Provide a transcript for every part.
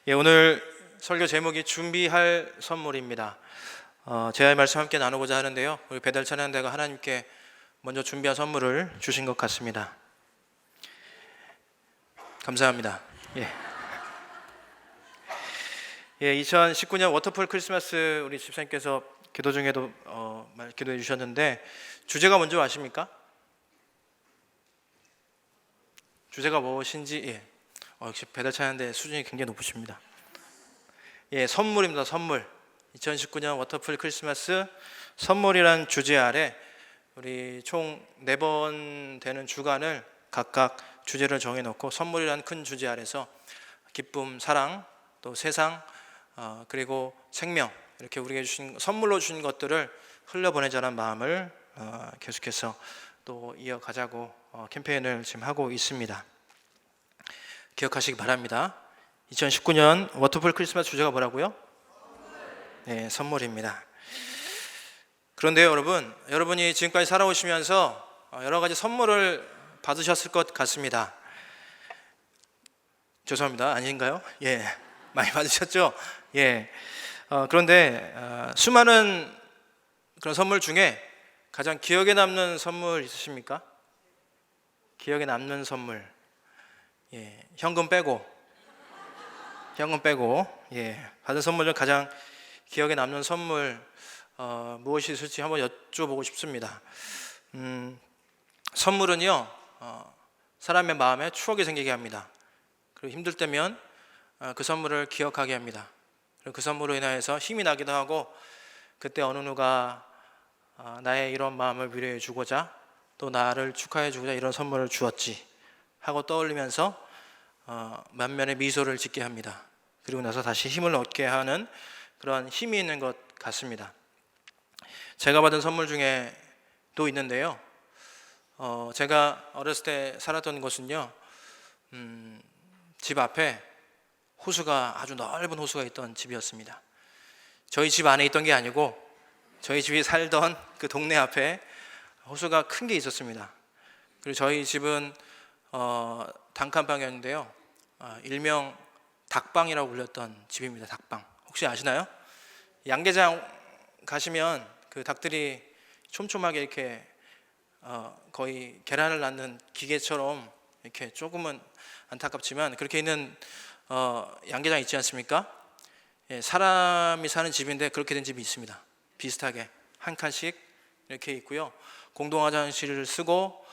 오늘 설교 제목이 준비할 선물입니다. 제가 말씀 함께 나누고자 하는데요. 우리 배달 찬양대가 하나님께 먼저 준비한 선물을 주신 것 같습니다. 감사합니다. 2019년 워터풀 크리스마스 우리 집사님께서 기도 중에도 기도해 주셨는데 주제가 뭔지 아십니까? 주제가 무엇인지 역시 배달 찬양대 수준이 굉장히 높으십니다. 선물입니다. 선물. 2019년 워터풀 크리스마스 선물이란 주제 아래 우리 총 4번 되는 주간을 각각 주제를 정해놓고 선물이란 큰 주제 아래서 기쁨, 사랑, 또 세상, 그리고 생명 이렇게 우리에게 주신 선물로 주신 것들을 흘려보내자는 마음을 계속해서 또 이어가자고 캠페인을 지금 하고 있습니다. 기억하시기 바랍니다. 2019년 워터풀 크리스마스 주제가 뭐라고요? 선물입니다. 그런데 여러분이 지금까지 살아오시면서 여러 가지 선물을 받으셨을 것 같습니다. 죄송합니다. 아닌가요? 많이 받으셨죠? 그런데 수많은 그런 선물 중에 가장 기억에 남는 선물 있으십니까? 기억에 남는 선물. 현금 빼고 받은 선물 중 가장 기억에 남는 선물 무엇이 있을지 한번 여쭤보고 싶습니다. 선물은요 사람의 마음에 추억이 생기게 합니다. 그리고 힘들 때면 그 선물을 기억하게 합니다. 그리고 그 선물로 인하여서 힘이 나기도 하고 그때 어느 누가 나의 이런 마음을 위로해 주고자 또 나를 축하해 주고자 이런 선물을 주었지 하고 떠올리면서 만면의 미소를 짓게 합니다. 그리고 나서 다시 힘을 얻게 하는 그런 힘이 있는 것 같습니다. 제가 받은 선물 중에 또 있는데요. 제가 어렸을 때 살았던 곳은요, 집 앞에 호수가 아주 넓은 호수가 있던 집이었습니다. 저희 집 안에 있던 게 아니고 저희 집이 살던 그 동네 앞에 호수가 큰 게 있었습니다. 그리고 저희 집은 단칸방이었는데요. 일명 닭방이라고 불렸던 집입니다. 닭방. 혹시 아시나요? 양계장 가시면 그 닭들이 촘촘하게 이렇게 거의 계란을 낳는 기계처럼 이렇게 조금은 안타깝지만 그렇게 있는 양계장 있지 않습니까? 사람이 사는 집인데 그렇게 된 집이 있습니다. 비슷하게 한 칸씩 이렇게 있고요. 공동 화장실을 쓰고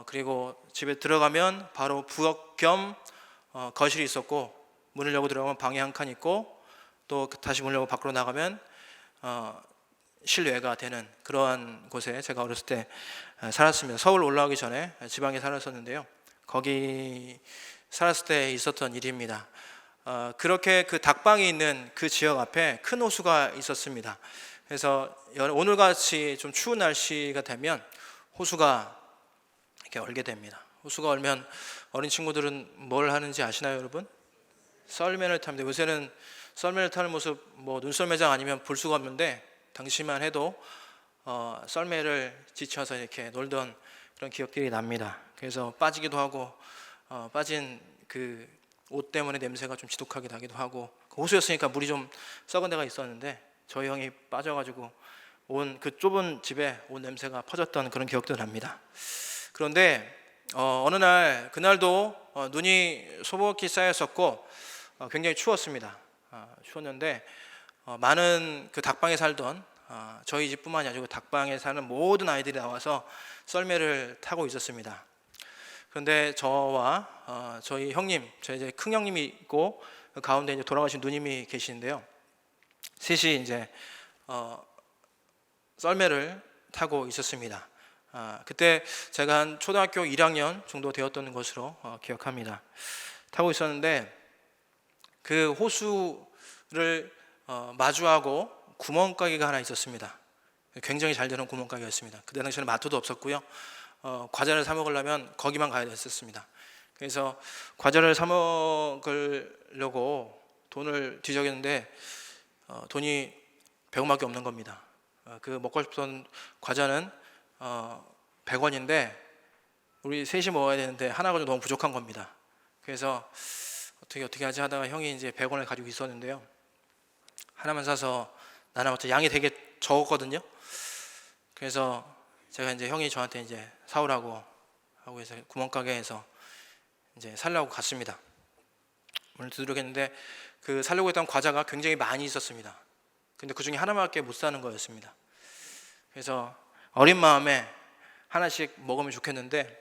그리고 집에 들어가면 바로 부엌 겸 거실이 있었고 문을 열고 들어가면 방이 한 칸 있고 또 다시 문을 열고 밖으로 나가면 실외가 되는 그러한 곳에 제가 어렸을 때 살았습니다. 서울 올라오기 전에 지방에 살았었는데요. 거기 살았을 때 있었던 일입니다. 그렇게 그 닭방이 있는 그 지역 앞에 큰 호수가 있었습니다. 그래서 오늘같이 좀 추운 날씨가 되면 호수가 이렇게 얼게 됩니다. 호수가 얼면 어린 친구들은 뭘 하는지 아시나요, 여러분? 썰매를 탑니다. 요새는 썰매를 타는 모습 눈썰매장 아니면 볼 수가 없는데 당시만 해도 썰매를 지쳐서 이렇게 놀던 그런 기억들이 납니다. 그래서 빠지기도 하고 빠진 그 옷 때문에 냄새가 좀 지독하게 나기도 하고 그 호수였으니까 물이 좀 썩은 데가 있었는데 저희 형이 빠져가지고 온 그 좁은 집에 온 냄새가 퍼졌던 그런 기억도 납니다. 그런데 어느 날 그날도 눈이 소복히 쌓였었고 굉장히 추웠습니다. 추웠는데 많은 그 닭방에 살던 저희 집뿐만이 아니고 닭방에 사는 모든 아이들이 나와서 썰매를 타고 있었습니다. 그런데 저와 저희 형님, 저희 이제 큰 형님이 있고 그 가운데 이제 돌아가신 누님이 계시는데요. 셋이 이제 썰매를 타고 있었습니다. 그때 제가 한 초등학교 1학년 정도 되었던 것으로 기억합니다. 타고 있었는데 그 호수를 마주하고 구멍가게가 하나 있었습니다. 굉장히 잘 되는 구멍가게였습니다. 그때 당시에는 마트도 없었고요. 과자를 사 먹으려면 거기만 가야 됐었습니다. 그래서 과자를 사 먹으려고 돈을 뒤적였는데 돈이 100원밖에 없는 겁니다. 그 먹고 싶던 과자는 100원인데 우리 셋이 먹어야 되는데 하나가 좀 너무 부족한 겁니다. 그래서 어떻게 하지 하다가 형이 이제 100원을 가지고 있었는데요. 하나만 사서 나눠봤자 양이 되게 적었거든요. 그래서 제가 이제 형이 저한테 이제 사오라고 하고 해서 구멍가게에서 이제 살려고 갔습니다. 문을 두드렸는데 그 살려고 했던 과자가 굉장히 많이 있었습니다. 근데 그 중에 하나밖에 못 사는 거였습니다. 그래서 어린 마음에 하나씩 먹으면 좋겠는데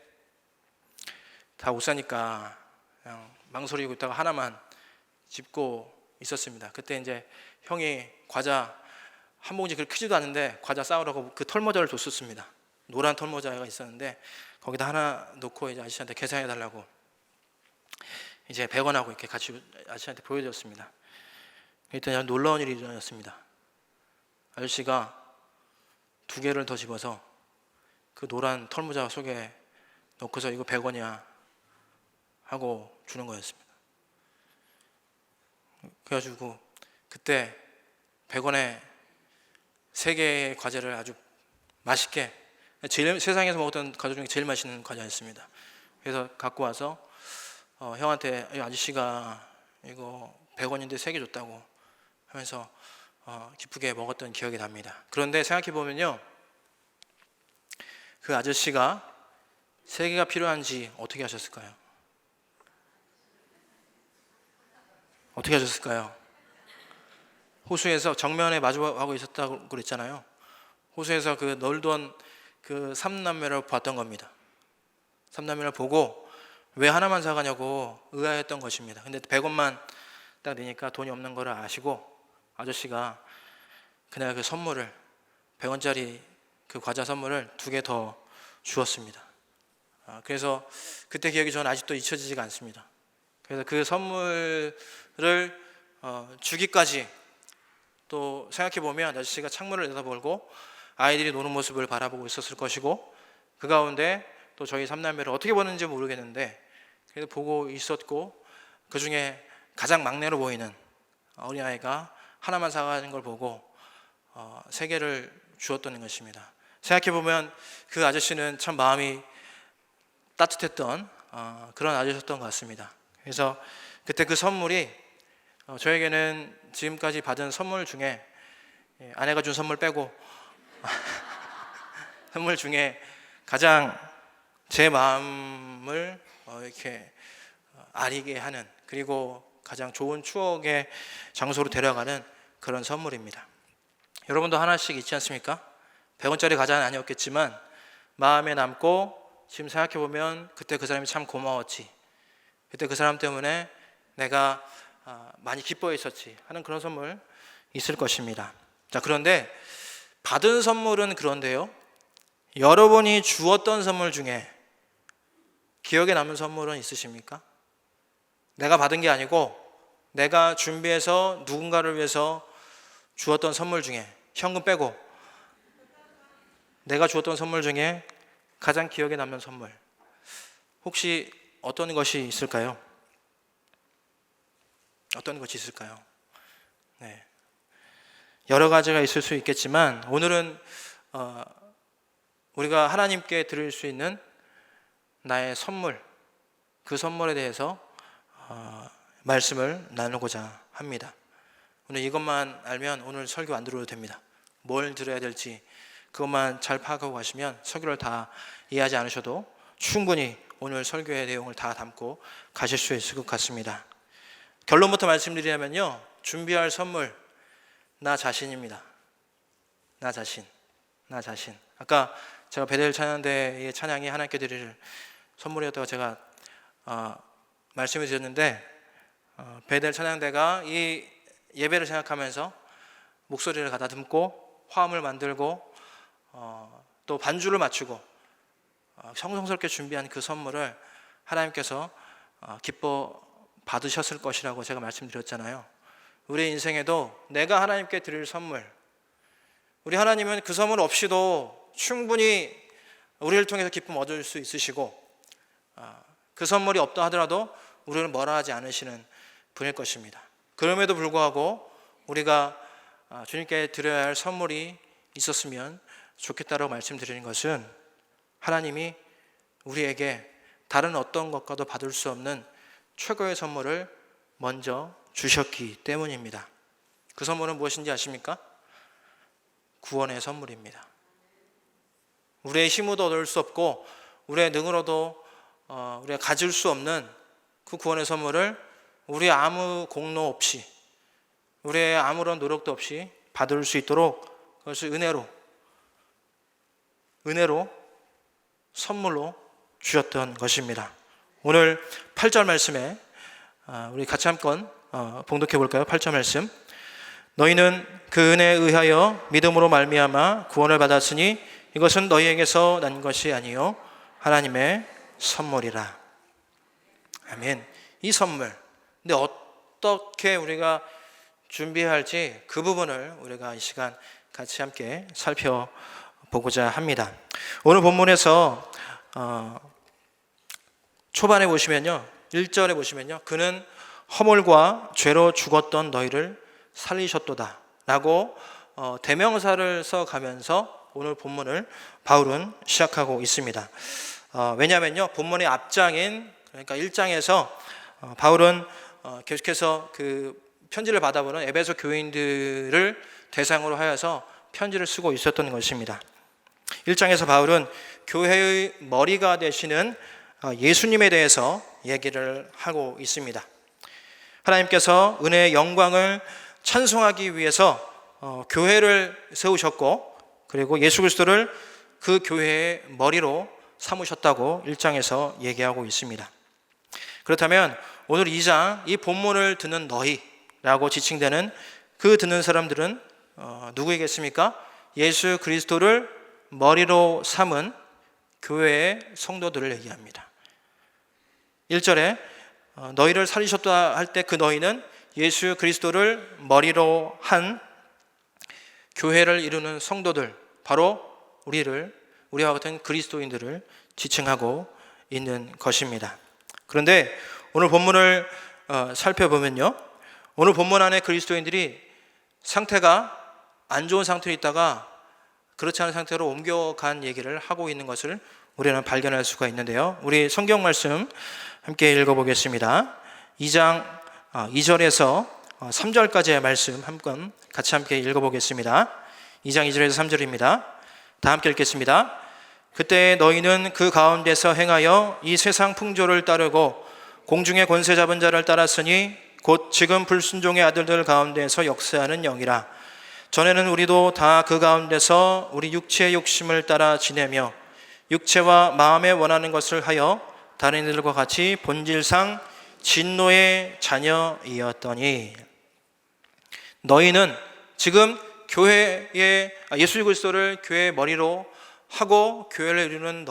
다 못 사니까 그냥 망설이고 있다가 하나만 짚고 있었습니다. 그때 이제 형이 과자 한 봉지 그렇게 크지도 않은데 과자 싸우라고 그 털모자를 줬었습니다. 노란 털모자가 있었는데 거기다 하나 놓고 이제 아저씨한테 계산해 달라고 이제 100원하고 이렇게 같이 아저씨한테 보여줬습니다. 그랬더니 놀라운 일이 일어났습니다. 아저씨가 2개를 더 집어서 그 노란 털모자 속에 넣고서 이거 100원이야 하고 주는 거였습니다. 그래가지고 그때 100원에 3개의 과자를 아주 맛있게 세상에서 먹었던 과자 중에 제일 맛있는 과자였습니다. 그래서 갖고 와서 형한테 아저씨가 이거 100원인데 3개 줬다고 하면서 기쁘게 먹었던 기억이 납니다. 그런데 생각해 보면요, 그 아저씨가 3개가 필요한지 어떻게 하셨을까요? 어떻게 하셨을까요? 호수에서 정면에 마주하고 있었다고 그랬잖아요. 호수에서 그 놀던 그 3남매를 봤던 겁니다. 3남매를 보고 왜 하나만 사가냐고 의아했던 것입니다. 근데 100원만 딱 내니까 돈이 없는 걸 아시고 아저씨가 그날 그 선물을 100원짜리 그 과자 선물을 2개 더 주었습니다. 그래서 그때 기억이 저는 아직도 잊혀지지가 않습니다. 그래서 그 선물을 주기까지 또 생각해보면 아저씨가 창문을 내다보고 아이들이 노는 모습을 바라보고 있었을 것이고 그 가운데 또 저희 3남매를 어떻게 보는지 모르겠는데 그래도 보고 있었고 그 중에 가장 막내로 보이는 어린아이가 하나만 사가는 걸 보고 3개를 주었던 것입니다. 생각해보면 그 아저씨는 참 마음이 따뜻했던 그런 아저씨였던 것 같습니다. 그래서 그때 그 선물이 저에게는 지금까지 받은 선물 중에 아내가 준 선물 빼고 선물 중에 가장 제 마음을 이렇게 아리게 하는 그리고 가장 좋은 추억의 장소로 데려가는 그런 선물입니다. 여러분도 하나씩 있지 않습니까? 100원짜리 과자는 아니었겠지만 마음에 남고 지금 생각해보면 그때 그 사람이 참 고마웠지, 그때 그 사람 때문에 내가 많이 기뻐했었지 하는 그런 선물 있을 것입니다. 자, 그런데 받은 선물은 그런데요, 여러분이 주었던 선물 중에 기억에 남는 선물은 있으십니까? 내가 받은 게 아니고 내가 준비해서 누군가를 위해서 주었던 선물 중에 현금 빼고 내가 주었던 선물 중에 가장 기억에 남는 선물 혹시 어떤 것이 있을까요? 어떤 것이 있을까요? 네. 여러 가지가 있을 수 있겠지만 오늘은 우리가 하나님께 드릴 수 있는 나의 선물, 그 선물에 대해서 말씀을 나누고자 합니다. 오늘 이것만 알면 오늘 설교 안 들어도 됩니다. 뭘 들어야 될지 그것만 잘 파악하고 가시면 설교를 다 이해하지 않으셔도 충분히 오늘 설교의 내용을 다 담고 가실 수 있을 것 같습니다. 결론부터 말씀드리자면요, 준비할 선물 나 자신입니다. 나 자신. 아까 제가 베델 찬양대의 찬양이 하나님께 드릴 선물이었다고 제가 말씀을 드렸는데 베델 찬양대가 이 예배를 생각하면서 목소리를 가다듬고 화음을 만들고 또 반주를 맞추고 성성스럽게 준비한 그 선물을 하나님께서 기뻐 받으셨을 것이라고 제가 말씀드렸잖아요. 우리 인생에도 내가 하나님께 드릴 선물, 우리 하나님은 그 선물 없이도 충분히 우리를 통해서 기쁨 얻을 수 있으시고 그 선물이 없다 하더라도 우리를 뭐라 하지 않으시는 분일 것입니다. 그럼에도 불구하고 우리가 주님께 드려야 할 선물이 있었으면 좋겠다고 말씀드리는 것은 하나님이 우리에게 다른 어떤 것과도 받을 수 없는 최고의 선물을 먼저 주셨기 때문입니다. 그 선물은 무엇인지 아십니까? 구원의 선물입니다. 우리의 힘으로 얻을 수 없고 우리의 능으로도 우리가 가질 수 없는 그 구원의 선물을 우리의 아무 공로 없이, 우리의 아무런 노력도 없이 받을 수 있도록 그것을 은혜로 선물로 주셨던 것입니다. 오늘 8절 말씀에 우리 같이 한번 봉독해 볼까요? 8절 말씀. 너희는 그 은혜에 의하여 믿음으로 말미암아 구원을 받았으니 이것은 너희에게서 난 것이 아니요 하나님의 선물이라. 아멘. 이 선물, 근데 어떻게 우리가 준비할지 그 부분을 우리가 이 시간 같이 함께 살펴보고자 합니다. 오늘 본문에서 초반에 보시면요, 1절에 보시면요, 그는 허물과 죄로 죽었던 너희를 살리셨도다 라고 대명사를 써가면서 오늘 본문을 바울은 시작하고 있습니다. 왜냐하면요, 본문의 앞장인, 그러니까 1장에서 바울은 계속해서 그 편지를 받아보는 에베소 교인들을 대상으로 하여서 편지를 쓰고 있었던 것입니다. 1장에서 바울은 교회의 머리가 되시는 예수님에 대해서 얘기를 하고 있습니다. 하나님께서 은혜의 영광을 찬송하기 위해서 교회를 세우셨고, 그리고 예수 그리스도를 그 교회의 머리로 삼으셨다고 1장에서 얘기하고 있습니다. 그렇다면 오늘 2장 이 본문을 듣는 너희라고 지칭되는 그 듣는 사람들은 누구이겠습니까? 예수 그리스도를 머리로 삼은 교회의 성도들을 얘기합니다. 1절에 너희를 살리셨다 할 때 그 너희는 예수 그리스도를 머리로 한 교회를 이루는 성도들, 바로 우리와 같은 그리스도인들을 지칭하고 있는 것입니다. 그런데 오늘 본문을 살펴보면요, 오늘 본문 안에 그리스도인들이 상태가 안 좋은 상태에 있다가 그렇지 않은 상태로 옮겨간 얘기를 하고 있는 것을 우리는 발견할 수가 있는데요, 우리 성경 말씀 함께 읽어보겠습니다. 2장 2절에서 3절까지의 말씀 한번 같이 함께 읽어보겠습니다. 2장 2절에서 3절입니다. 다 함께 읽겠습니다. 그때 너희는 그 가운데서 행하여 이 세상 풍조를 따르고 공중의 권세 잡은 자를 따랐으니 곧 지금 불순종의 아들들 가운데서 역사하는 영이라. 전에는 우리도 다 그 가운데서 우리 육체의 욕심을 따라 지내며 육체와 마음에 원하는 것을 하여 다른 이들과 같이 본질상 진노의 자녀이었더니, 너희는 지금 교회의 예수 그리스도를 교회의 머리로 하고 교회를 이루는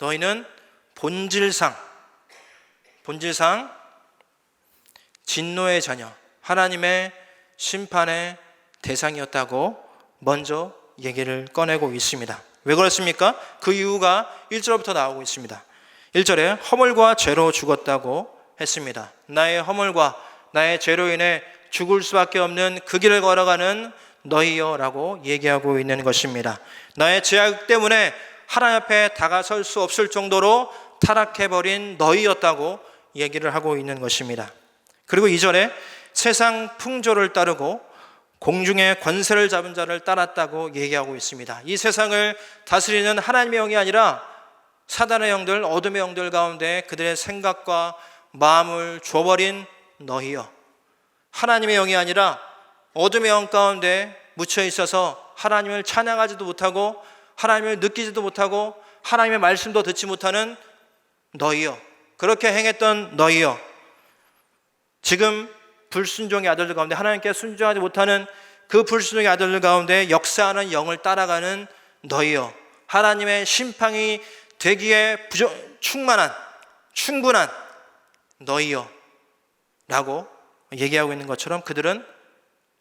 너희는 본질상 진노의 자녀, 하나님의 심판의 대상이었다고 먼저 얘기를 꺼내고 있습니다. 왜 그렇습니까? 그 이유가 1절부터 나오고 있습니다. 1절에 허물과 죄로 죽었다고 했습니다. 나의 허물과 나의 죄로 인해 죽을 수밖에 없는 그 길을 걸어가는 너희여 라고 얘기하고 있는 것입니다. 나의 죄악 때문에 하나님 앞에 다가설 수 없을 정도로 타락해버린 너희였다고 얘기를 하고 있는 것입니다. 그리고 2절에 세상 풍조를 따르고 공중의 권세를 잡은 자를 따랐다고 얘기하고 있습니다. 이 세상을 다스리는 하나님의 영이 아니라 사단의 영들, 어둠의 영들 가운데 그들의 생각과 마음을 줘버린 너희여, 하나님의 영이 아니라 어둠의 영 가운데 묻혀 있어서 하나님을 찬양하지도 못하고 하나님을 느끼지도 못하고 하나님의 말씀도 듣지 못하는 너희여, 그렇게 행했던 너희여, 지금 불순종의 아들들 가운데, 하나님께 순종하지 못하는 그 불순종의 아들들 가운데 역사하는 영을 따라가는 너희여, 하나님의 심판이 되기에 충분한 너희여 라고 얘기하고 있는 것처럼 그들은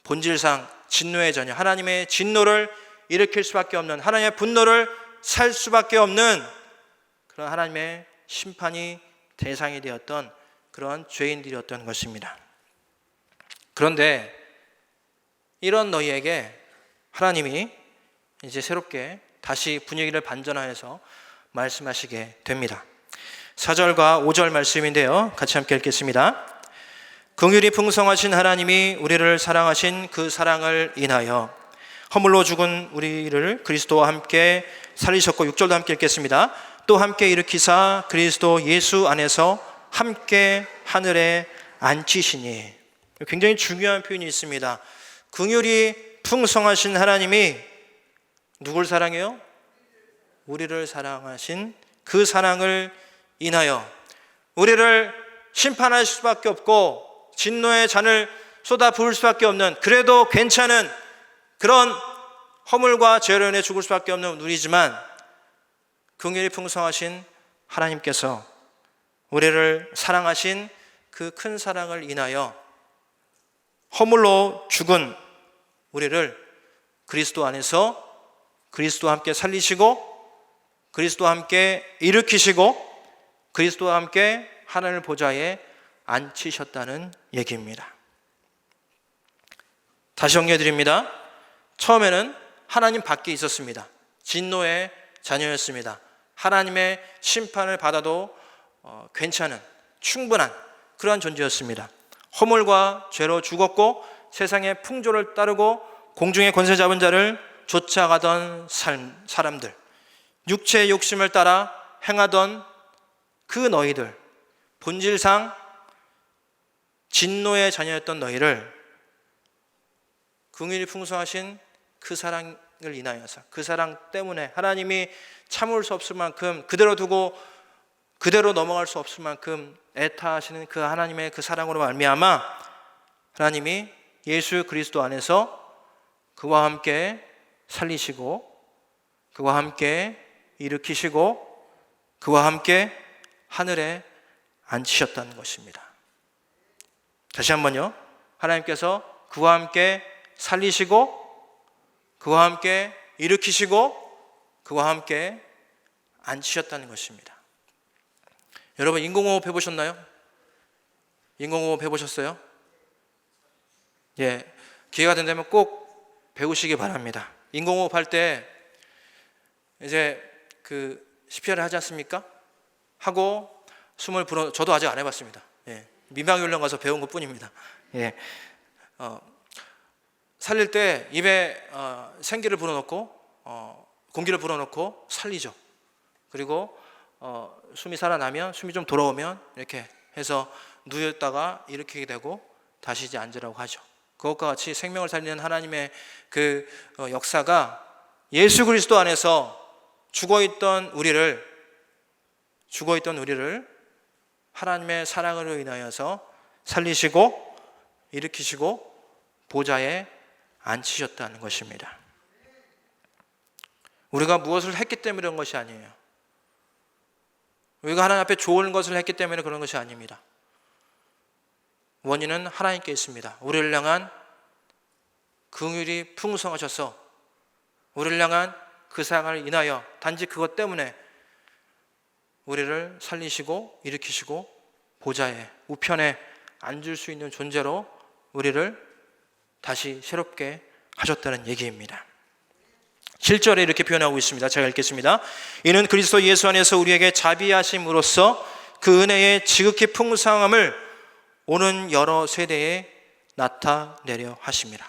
본질상 진노의 자녀, 하나님의 진노를 일으킬 수밖에 없는, 하나님의 분노를 살 수밖에 없는 그런 하나님의 심판이 대상이 되었던 그런 죄인들이었던 것입니다. 그런데 이런 너희에게 하나님이 이제 새롭게 다시 분위기를 반전하여서 말씀하시게 됩니다. 4절과 5절 말씀인데요, 같이 함께 읽겠습니다. 긍휼이 풍성하신 하나님이 우리를 사랑하신 그 사랑을 인하여 허물로 죽은 우리를 그리스도와 함께 살리셨고, 6절도 함께 읽겠습니다. 또 함께 일으키사 그리스도 예수 안에서 함께 하늘에 앉히시니. 굉장히 중요한 표현이 있습니다. 긍휼이 풍성하신 하나님이 누굴 사랑해요? 우리를 사랑하신 그 사랑을 인하여 우리를 심판할 수밖에 없고 진노의 잔을 쏟아 부을 수밖에 없는, 그래도 괜찮은 그런 허물과 죄로 인해 죽을 수밖에 없는 우리지만, 긍휼이 풍성하신 하나님께서 우리를 사랑하신 그 큰 사랑을 인하여 허물로 죽은 우리를 그리스도 안에서 그리스도와 함께 살리시고, 그리스도와 함께 일으키시고, 그리스도와 함께 하늘 보좌에 앉히셨다는 얘기입니다. 다시 정리해 드립니다. 처음에는 하나님 밖에 있었습니다. 진노의 자녀였습니다. 하나님의 심판을 받아도 괜찮은, 충분한 그러한 존재였습니다. 허물과 죄로 죽었고 세상의 풍조를 따르고 공중의 권세 잡은 자를 쫓아가던 사람들, 육체의 욕심을 따라 행하던 그 너희들, 본질상 진노의 자녀였던 너희를 긍휼이 풍성하신 그 사랑을 인하여서, 그 사랑 때문에 하나님이 참을 수 없을 만큼, 그대로 두고 그대로 넘어갈 수 없을 만큼 애타하시는 그 하나님의 그 사랑으로 말미암아 하나님이 예수 그리스도 안에서 그와 함께 살리시고, 그와 함께 일으키시고, 그와 함께 하늘에 앉히셨다는 것입니다. 다시 한번요. 하나님께서 그와 함께 살리시고, 그와 함께 일으키시고, 그와 함께 앉히셨다는 것입니다. 여러분, 인공호흡 해보셨나요? 인공호흡 해보셨어요? 예, 기회가 된다면 꼭 배우시기 바랍니다. 인공호흡 할 때 이제 그 CPR을 하지 않습니까? 하고 숨을 불어, 저도 아직 안 해봤습니다. 예, 민방위훈련 가서 배운 것 뿐입니다. 예, 살릴 때 입에 생기를 불어넣고 공기를 불어넣고 살리죠. 그리고 숨이 살아나면, 숨이 좀 돌아오면 이렇게 해서 누웠다가 일으키게 되고 다시 이제 앉으라고 하죠. 그것과 같이 생명을 살리는 하나님의 그 역사가 예수 그리스도 안에서 죽어있던 우리를 하나님의 사랑으로 인하여서 살리시고 일으키시고 보좌에 앉히셨다는 것입니다. 우리가 무엇을 했기 때문에 그런 것이 아니에요. 우리가 하나님 앞에 좋은 것을 했기 때문에 그런 것이 아닙니다. 원인은 하나님께 있습니다. 우리를 향한 긍휼이 풍성하셔서 우리를 향한 그 사랑을 인하여 단지 그것 때문에 우리를 살리시고 일으키시고 보좌에 우편에 앉을 수 있는 존재로 우리를 다시 새롭게 하셨다는 얘기입니다. 7절에 이렇게 표현하고 있습니다. 제가 읽겠습니다. 이는 그리스도 예수 안에서 우리에게 자비하심으로써 그 은혜의 지극히 풍성함을 오는 여러 세대에 나타내려 하심이라.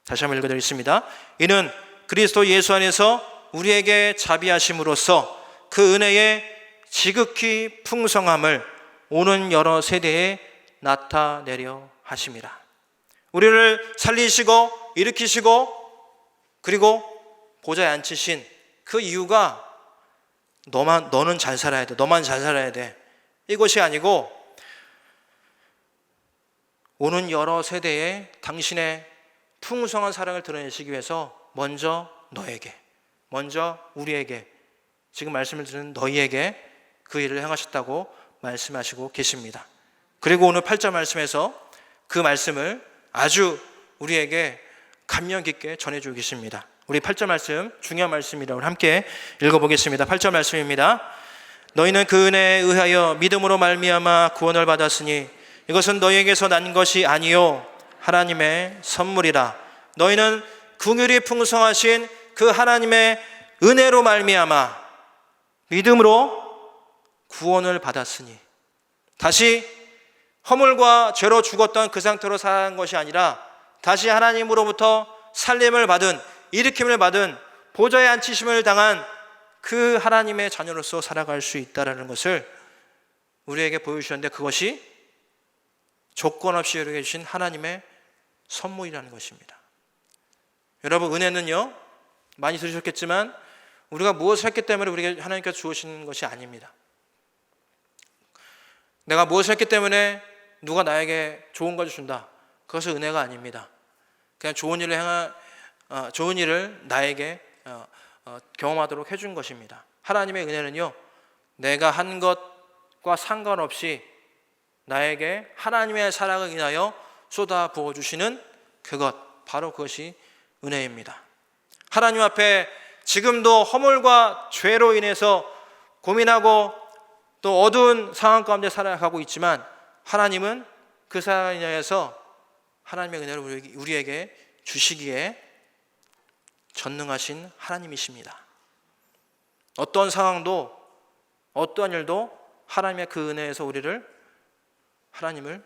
다시 한번 읽어드리겠습니다. 이는 그리스도 예수 안에서 우리에게 자비하심으로써 그 은혜의 지극히 풍성함을 오는 여러 세대에 나타내려 하심이라. 우리를 살리시고 일으키시고 그리고 보좌에 앉히신 그 이유가 너는 잘 살아야 돼, 너만 잘 살아야 돼, 이것이 아니고 오는 여러 세대에 당신의 풍성한 사랑을 드러내시기 위해서 먼저 너에게, 먼저 우리에게, 지금 말씀을 드리는 너희에게 그 일을 행하셨다고 말씀하시고 계십니다. 그리고 오늘 8절 말씀에서 그 말씀을 아주 우리에게 감명 깊게 전해주고 계십니다. 우리 8절 말씀, 중요한 말씀이라고 함께 읽어보겠습니다. 8절 말씀입니다. 너희는 그 은혜에 의하여 믿음으로 말미암아 구원을 받았으니 이것은 너희에게서 난 것이 아니요 하나님의 선물이라. 너희는 긍휼이 풍성하신 그 하나님의 은혜로 말미암아 믿음으로 구원을 받았으니. 다시 허물과 죄로 죽었던 그 상태로 살아간 것이 아니라 다시 하나님으로부터 살림을 받은, 일으킴을 받은, 보좌에 앉히심을 당한 그 하나님의 자녀로서 살아갈 수 있다는 것을 우리에게 보여주셨는데, 그것이 조건 없이 우리에게 주신 하나님의 선물이라는 것입니다. 여러분, 은혜는요, 많이 들으셨겠지만 우리가 무엇을 했기 때문에 우리에게 하나님께서 주시는 것이 아닙니다. 내가 무엇을 했기 때문에 누가 나에게 좋은 것을 준다, 그것은 은혜가 아닙니다. 그냥 좋은 일을 나에게 경험하도록 해준 것입니다. 하나님의 은혜는요, 내가 한 것과 상관없이 나에게 하나님의 사랑을 인하여 쏟아 부어주시는 그것, 바로 그것이 은혜입니다. 하나님 앞에 지금도 허물과 죄로 인해서 고민하고 또 어두운 상황 가운데 살아가고 있지만, 하나님은 그 사랑에 인하여서 하나님의 은혜를 우리에게 주시기에 전능하신 하나님이십니다. 어떤 상황도 어떠한 일도 하나님의 그 은혜에서 하나님을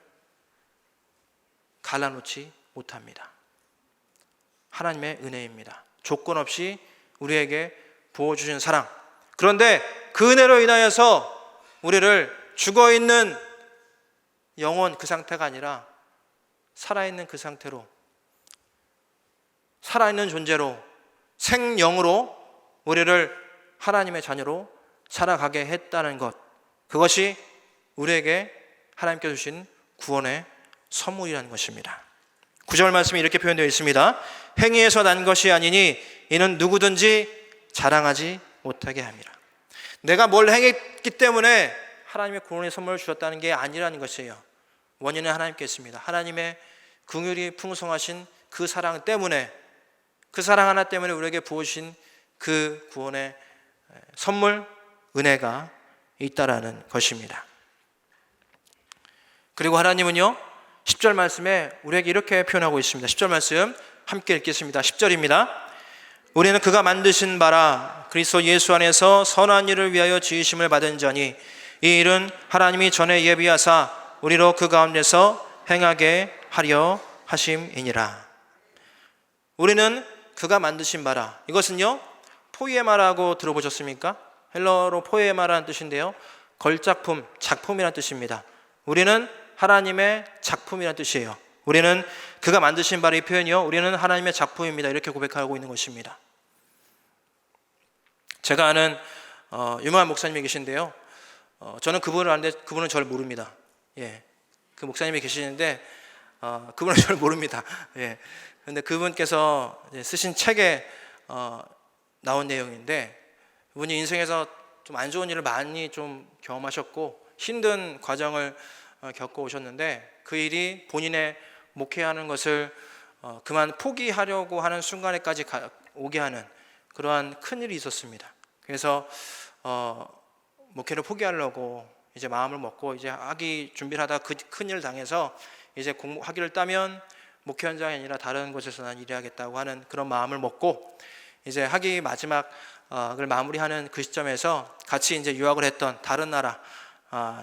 갈라놓지 못합니다. 하나님의 은혜입니다. 조건 없이 우리에게 부어주신 사랑. 그런데 그 은혜로 인하여서 우리를 죽어있는 영혼, 그 상태가 아니라 살아있는 그 상태로, 살아있는 존재로, 생명으로 우리를 하나님의 자녀로 살아가게 했다는 것, 그것이 우리에게 하나님께서 주신 구원의 선물이라는 것입니다. 9절 말씀이 이렇게 표현되어 있습니다. 행위에서 난 것이 아니니 이는 누구든지 자랑하지 못하게 함이라. 내가 뭘 행했기 때문에 하나님의 구원의 선물을 주셨다는 게 아니라는 것이에요. 원인은 하나님께 있습니다. 하나님의 긍휼이 풍성하신 그 사랑 때문에, 그 사랑 하나 때문에 우리에게 부어주신 그 구원의 선물, 은혜가 있다라는 것입니다. 그리고 하나님은요, 10절 말씀에 우리에게 이렇게 표현하고 있습니다. 10절 말씀 함께 읽겠습니다. 10절입니다. 우리는 그가 만드신 바라 그리스도 예수 안에서 선한 일을 위하여 지으심을 받은 자니 이 일은 하나님이 전에 예비하사 우리로 그 가운데서 행하게 하려 하심이니라. 우리는 그가 만드신 바라, 이것은요 포이에마라고 들어보셨습니까? 헬러로 포이에마라는 뜻인데요, 걸작품, 작품이라는 뜻입니다. 우리는 하나님의 작품이라는 뜻이에요. 우리는 그가 만드신 바라, 이 표현이요, 우리는 하나님의 작품입니다, 이렇게 고백하고 있는 것입니다. 제가 아는 유명한 목사님이 계신데요, 저는 그분을 아는데 그분은 저를 모릅니다. 예, 그 목사님이 계시는데 그분은 저를 모릅니다. 예, 그런데 그분께서 쓰신 책에 나온 내용인데, 그분이 인생에서 좀 안 좋은 일을 많이 좀 경험하셨고 힘든 과정을 겪어 오셨는데, 그 일이 본인의 목회하는 것을 그만 포기하려고 하는 순간에까지 오게 하는 그러한 큰 일이 있었습니다. 그래서 목회를 포기하려고 이제 마음을 먹고 이제 하기 준비를 하다가 그 큰 일을 당해서 이제 학위를 따면 목회 현장이 아니라 다른 곳에서 난 일해야겠다고 하는 그런 마음을 먹고 이제 학위 마지막을 마무리하는 그 시점에서 같이 이제 유학을 했던 다른 나라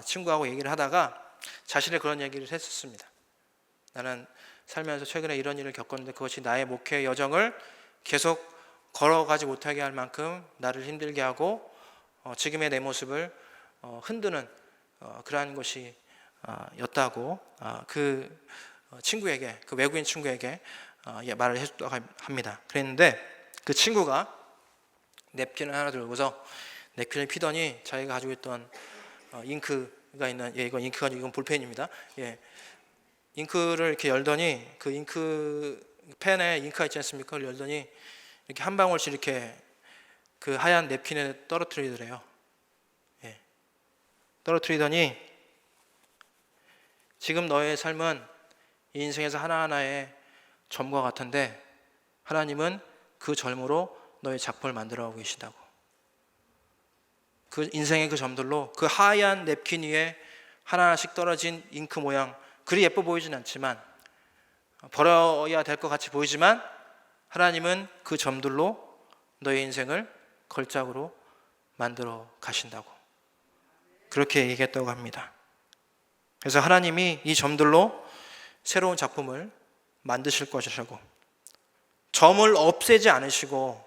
친구하고 얘기를 하다가 자신의 그런 얘기를 했었습니다. 나는 살면서 최근에 이런 일을 겪었는데 그것이 나의 목회 여정을 계속 걸어가지 못하게 할 만큼 나를 힘들게 하고 지금의 내 모습을 흔드는 그러한 것이 였다고 그 친구에게, 그 외국인 친구에게 말을 해줬다고 합니다. 그랬는데 그 친구가 냅킨을 하나 들고서 냅킨을 피더니 자기가 가지고 있던 잉크가 있는, 이건 잉크가 아니고 이건 볼펜입니다. 잉크를 이렇게 열더니 그 잉크 펜에 잉크가 있지 않습니까? 그걸 열더니 이렇게 한 방울씩 이렇게 그 하얀 냅킨에 떨어뜨리더래요. 떨어뜨리더니 지금 너의 삶은 이 인생에서 하나하나의 점과 같은데 하나님은 그 점으로 너의 작품을 만들어가고 계시다고. 그 인생의 그 점들로 그 하얀 냅킨 위에 하나하나씩 떨어진 잉크 모양, 그리 예뻐 보이진 않지만, 버려야 될 것 같이 보이지만 하나님은 그 점들로 너의 인생을 걸작으로 만들어 가신다고 그렇게 얘기했다고 합니다. 그래서 하나님이 이 점들로 새로운 작품을 만드실 것이라고, 점을 없애지 않으시고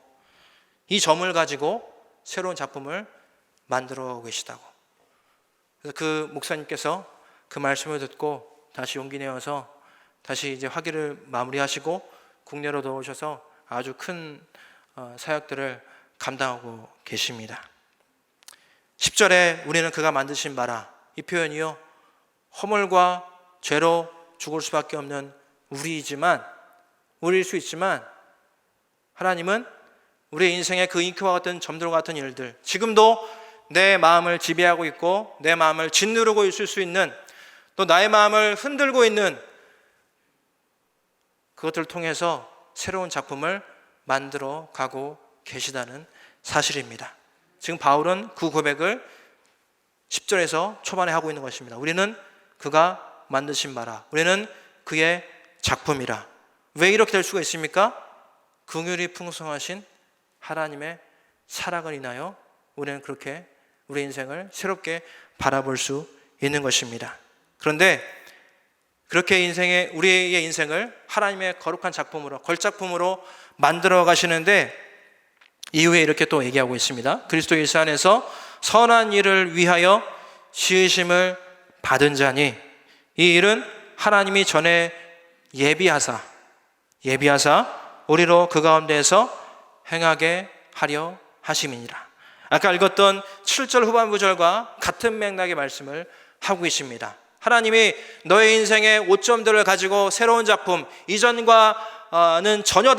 이 점을 가지고 새로운 작품을 만들어 계시다고. 그래서 그 목사님께서 그 말씀을 듣고 다시 용기 내어서 다시 이제 화기를 마무리하시고 국내로 들어오셔서 아주 큰 사역들을 감당하고 계십니다. 10절에 우리는 그가 만드신 바라, 이 표현이요, 허물과 죄로 죽을 수밖에 없는 우리일 수 있지만 하나님은 우리의 인생의 그 잉크와 같은 점들과 같은 일들, 지금도 내 마음을 지배하고 있고 내 마음을 짓누르고 있을 수 있는, 또 나의 마음을 흔들고 있는 그것들을 통해서 새로운 작품을 만들어 가고 계시다는 사실입니다. 지금 바울은 그 고백을 10절에서 초반에 하고 있는 것입니다. 우리는 그가 만드신 바라, 우리는 그의 작품이라. 왜 이렇게 될 수가 있습니까? 긍휼이 풍성하신 하나님의 사랑을 인하여 우리는 그렇게 우리 인생을 새롭게 바라볼 수 있는 것입니다. 그런데 그렇게 우리의 인생을 하나님의 거룩한 작품으로, 걸작품으로 만들어 가시는데 이후에 이렇게 또 얘기하고 있습니다. 그리스도 예수 안에서 선한 일을 위하여 지으심을 받은 자니, 이 일은 하나님이 전에 예비하사 우리로 그 가운데에서 행하게 하려 하심이니라. 아까 읽었던 7절 후반부절과 같은 맥락의 말씀을 하고 계십니다. 하나님이 너의 인생의 오점들을 가지고 새로운 작품, 이전과는 전혀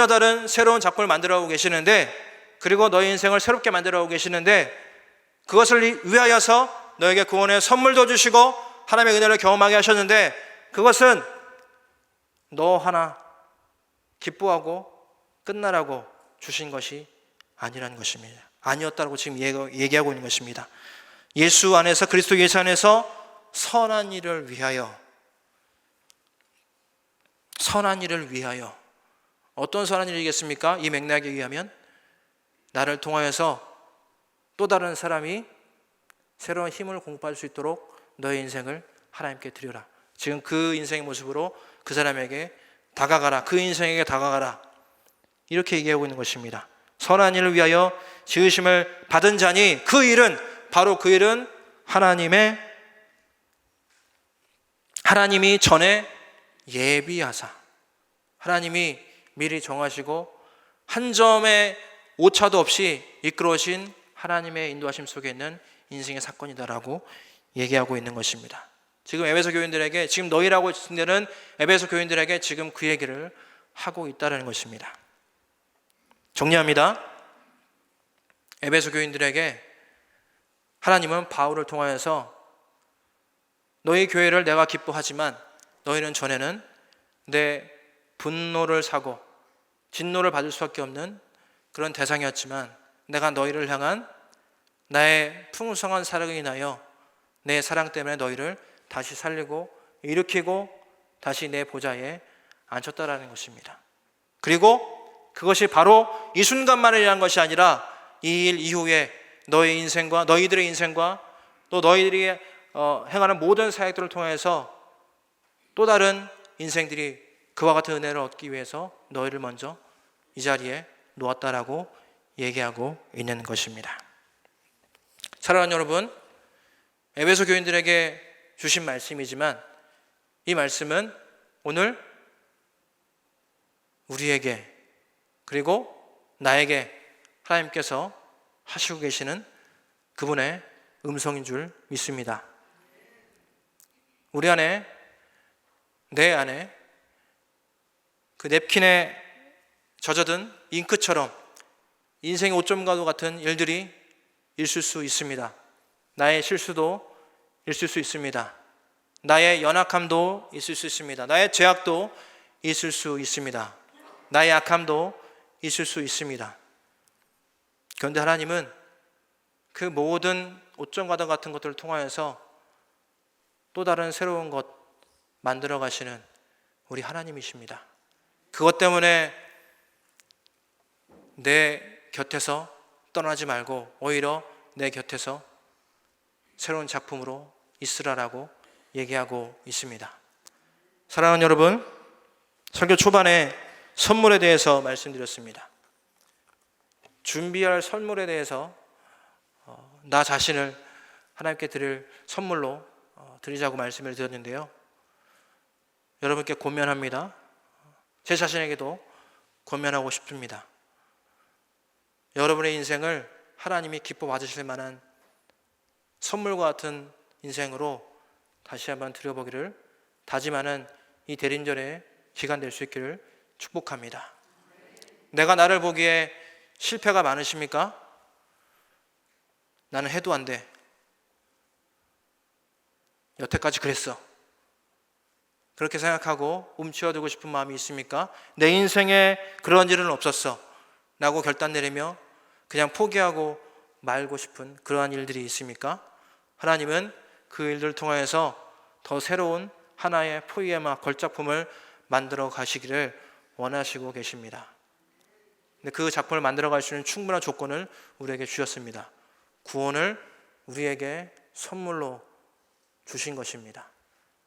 다른 새로운 작품을 만들어가고 계시는데, 그리고 너의 인생을 새롭게 만들어가고 계시는데, 그것을 위하여서 너에게 구원의 선물도 주시고 하나님의 은혜를 경험하게 하셨는데, 그것은 너 하나 기뻐하고 끝나라고 주신 것이 아니라는 것입니다. 아니었다고 지금 얘기하고 있는 것입니다. 예수 안에서, 그리스도 예수 안에서 선한 일을 위하여, 어떤 선한 일이겠습니까? 이 맥락에 의하면 나를 통하여서 또 다른 사람이 새로운 힘을 공부할 수 있도록 너의 인생을 하나님께 드려라. 지금 그 인생의 모습으로 그 사람에게 다가가라, 그 인생에게 다가가라, 이렇게 얘기하고 있는 것입니다. 선한 일을 위하여 지으심을 받은 자니, 그 일은 하나님이 전에 예비하사, 하나님이 미리 정하시고 한 점의 오차도 없이 이끌어오신 하나님의 인도하심 속에 있는 인생의 사건이다라고 얘기하고 있는 것입니다. 지금 에베소 교인들에게, 지금 너희라고 했을 에베소 교인들에게 지금 그 얘기를 하고 있다는 것입니다. 정리합니다. 에베소 교인들에게 하나님은 바울을 통하여서 너희 교회를 내가 기뻐하지만 너희는 전에는 내 분노를 사고 진노를 받을 수밖에 없는 그런 대상이었지만, 내가 너희를 향한 나의 풍성한 사랑을 인하여 내 사랑 때문에 너희를 다시 살리고 일으키고 다시 내 보좌에 앉혔다라는 것입니다. 그리고 그것이 바로 이 순간만이라는 것이 아니라 이 일 이후에 너희 인생과 너희들의 인생과 또 너희들이 행하는 모든 사역들을 통해서 또 다른 인생들이 그와 같은 은혜를 얻기 위해서 너희를 먼저 이 자리에 놓았다라고 얘기하고 있는 것입니다. 사랑하는 여러분, 에베소 교인들에게 주신 말씀이지만 이 말씀은 오늘 우리에게, 그리고 나에게 하나님께서 하시고 계시는 그분의 음성인 줄 믿습니다. 우리 안에, 내 안에 그 냅킨에 젖어든 잉크처럼 인생의 오점과도 같은 일들이 있을 수 있습니다. 나의 실수도 있을 수 있습니다. 나의 연약함도 있을 수 있습니다. 나의 죄악도 있을 수 있습니다. 나의 약함도 있을 수 있습니다. 그런데 하나님은 그 모든 오점과도 같은 것들을 통하여서 또 다른 새로운 것 만들어 가시는 우리 하나님이십니다. 그것 때문에 내 곁에서 떠나지 말고 오히려 내 곁에서 새로운 작품으로 있으라라고 얘기하고 있습니다. 사랑하는 여러분, 설교 초반에 선물에 대해서 말씀드렸습니다. 준비할 선물에 대해서 나 자신을 하나님께 드릴 선물로 드리자고 말씀을 드렸는데요. 여러분께 권면합니다. 제 자신에게도 권면하고 싶습니다. 여러분의 인생을 하나님이 기뻐 받으실 만한 선물과 같은 인생으로 다시 한번 드려보기를 다짐하는 이 대림절의 기간 될 수 있기를 축복합니다. 내가 나를 보기에 실패가 많으십니까? 나는 해도 안 돼. 여태까지 그랬어. 그렇게 생각하고 움츠러들고 싶은 마음이 있습니까? 내 인생에 그런 일은 없었어 라고 결단 내리며 그냥 포기하고 말고 싶은 그러한 일들이 있습니까? 하나님은 그 일들을 통하여서 더 새로운 하나의 포이에마 걸작품을 만들어 가시기를 원하시고 계십니다. 근데 그 작품을 만들어 갈 수 있는 충분한 조건을 우리에게 주셨습니다. 구원을 우리에게 선물로 주신 것입니다.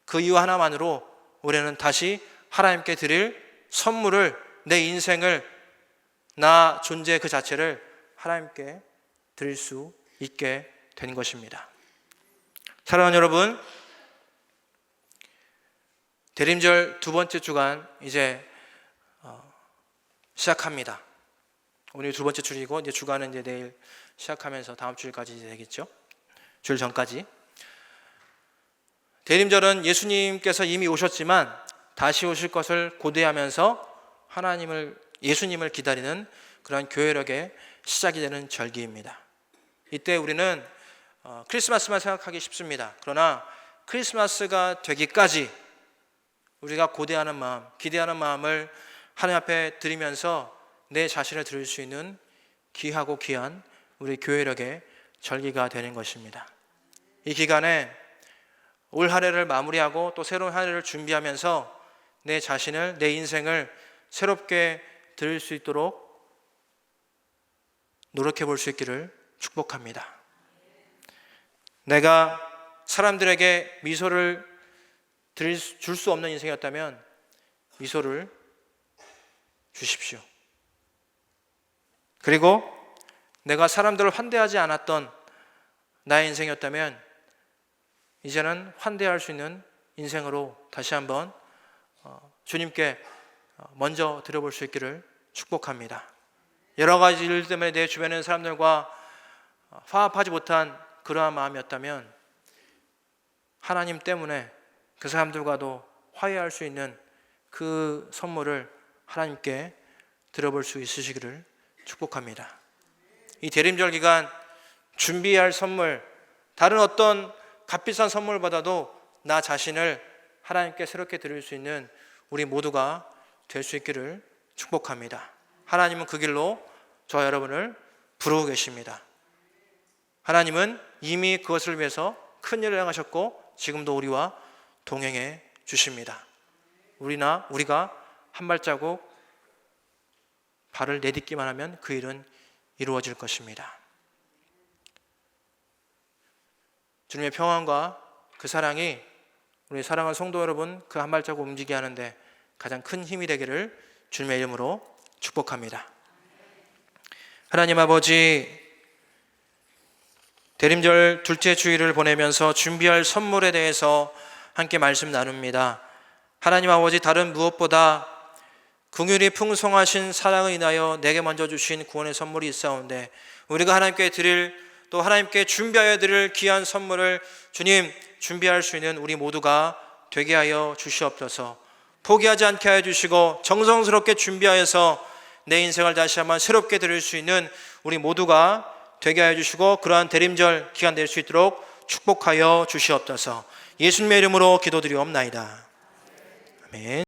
그 이유 하나만으로 우리는 다시 하나님께 드릴 선물을, 내 인생을, 나 존재 그 자체를 하나님께 드릴 수 있게 된 것입니다. 사랑하는 여러분, 대림절 두 번째 주간 이제 시작합니다. 오늘 두 번째 주이고 이제 주간은 이제 내일 시작하면서 다음 주일까지 되겠죠. 주일 전까지. 대림절은 예수님께서 이미 오셨지만 다시 오실 것을 고대하면서 예수님을 기다리는 그런 교회력의 시작이 되는 절기입니다. 이때 우리는 크리스마스만 생각하기 쉽습니다. 그러나 크리스마스가 되기까지 우리가 고대하는 마음, 기대하는 마음을 하나님 앞에 드리면서 내 자신을 드릴 수 있는 귀하고 귀한 우리 교회력의 절기가 되는 것입니다. 이 기간에 올 한 해를 마무리하고 또 새로운 한 해를 준비하면서 내 자신을, 내 인생을 새롭게 드릴 수 있도록 노력해 볼 수 있기를 축복합니다. 내가 사람들에게 미소를 줄 수 없는 인생이었다면 미소를 주십시오. 그리고 내가 사람들을 환대하지 않았던 나의 인생이었다면 이제는 환대할 수 있는 인생으로 다시 한번 주님께 먼저 드려볼 수 있기를 축복합니다. 여러 가지 일 때문에 내 주변에 있는 사람들과 화합하지 못한 그러한 마음이었다면 하나님 때문에 그 사람들과도 화해할 수 있는 그 선물을 하나님께 드려볼 수 있으시기를 축복합니다. 이 대림절 기간 준비할 선물, 다른 어떤 값비싼 선물보다도 나 자신을 하나님께 새롭게 드릴 수 있는 우리 모두가 될 수 있기를 축복합니다. 하나님은 그 길로 저와 여러분을 부르고 계십니다. 하나님은 이미 그것을 위해서 큰 일을 행하셨고 지금도 우리와 동행해 주십니다. 우리가 한 발자국 발을 내딛기만 하면 그 일은 이루어질 것입니다. 주님의 평안과 그 사랑이 우리 사랑하는 성도 여러분 그 한 발자국 움직이게 하는데 가장 큰 힘이 되기를 주님의 이름으로 축복합니다. 하나님 아버지, 대림절 둘째 주일을 보내면서 준비할 선물에 대해서 함께 말씀 나눕니다. 하나님 아버지, 다른 무엇보다 긍휼이 풍성하신 사랑을 인하여 내게 먼저 주신 구원의 선물이 있사온데 우리가 하나님께 드릴, 또 하나님께 준비하여 드릴 귀한 선물을 주님 준비할 수 있는 우리 모두가 되게 하여 주시옵소서. 포기하지 않게 하여 주시고 정성스럽게 준비하여서 내 인생을 다시 한번 새롭게 드릴 수 있는 우리 모두가 되게 하여 주시고 그러한 대림절 기간 될 수 있도록 축복하여 주시옵소서. 예수님의 이름으로 기도드리옵나이다. 아멘.